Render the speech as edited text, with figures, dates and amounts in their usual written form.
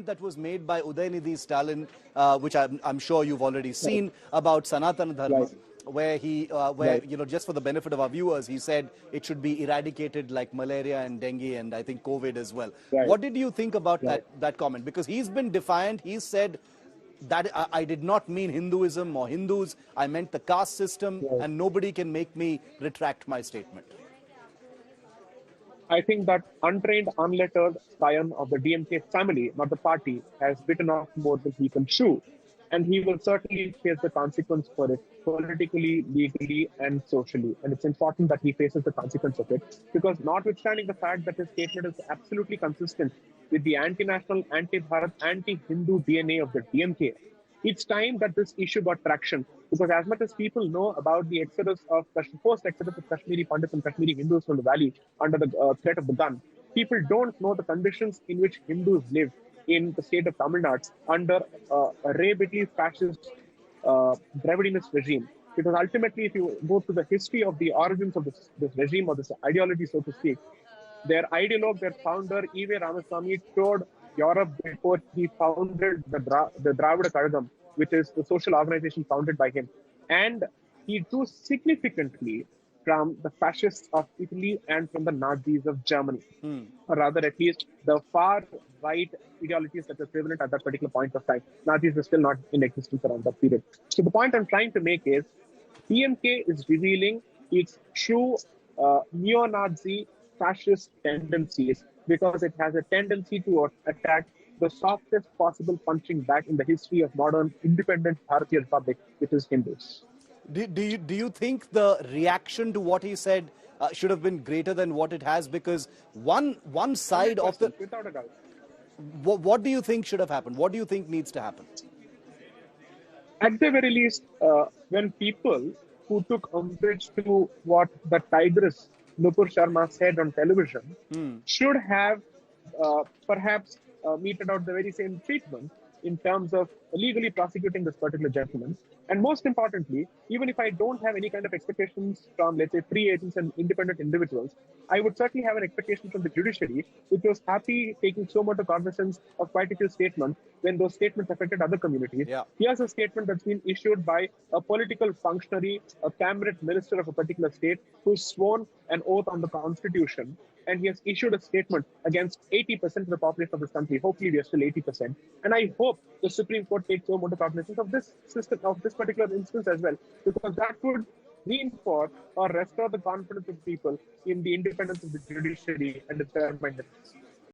comment that was made by Udhayanidhi Stalin, which I'm sure you've already seen, about Sanatana Dharma, where just for the benefit of our viewers, he said it should be eradicated like malaria and dengue and I think COVID as well. What did you think about that comment? Because he's been defiant. He's said that I did not mean Hinduism or Hindus. I meant the caste system, and nobody can make me retract my statement. I think that untrained, unlettered scion of the DMK family, not the party, has bitten off more than he can chew. And he will certainly face the consequence for it, politically, legally, and socially. And it's important that he faces the consequence of it, because notwithstanding the fact that his statement is absolutely consistent with the anti-national, anti-Bharat, anti-Hindu DNA of the DMK, it's time that this issue got traction. Because as much as people know about the post-exodus of Kashmiri Pandits and Kashmiri Hindus from the valley under the threat of the gun, people don't know the conditions in which Hindus live in the state of Tamil Nadu under a rabidly fascist Dravidinist regime. Because ultimately, if you go to the history of the origins of this regime or this ideology, so to speak, their ideologue, their founder, E.V. Ramaswamy, toured Europe before he founded the Dravida Kazhagam, which is the social organization founded by him. And he drew significantly from the fascists of Italy and from the Nazis of Germany. Or rather, at least the far-right ideologies that were prevalent at that particular point of time. Nazis were still not in existence around that period. So the point I'm trying to make is, DMK is revealing its true neo-Nazi fascist tendencies, because it has a tendency to attack the softest possible punching bag in the history of modern independent Bharatiya Republic, which is Hindus. Do you think the reaction to what he said should have been greater than what it has? Because one side of the... Without a doubt. What do you think should have happened? What do you think needs to happen? At the very least, when people who took umbrage to what the tigress Nupur Sharma said on television should have perhaps meted out the very same treatment in terms of legally prosecuting this particular gentleman. And most importantly, even if I don't have any kind of expectations from, let's say, free agents and independent individuals, I would certainly have an expectation from the judiciary, which was happy taking so much cognizance of quite a few statements when those statements affected other communities. Here's a statement that's been issued by a political functionary, a cabinet minister of a particular state, who's sworn an oath on the constitution, and he has issued a statement against 80% of the population of this country. Hopefully, we are still 80%. And I hope the Supreme Court takes so much cognizance of this system, of this particular instance as well, because that would reinforce or restore the confidence of people in the independence of the judiciary and its fair-mindedness.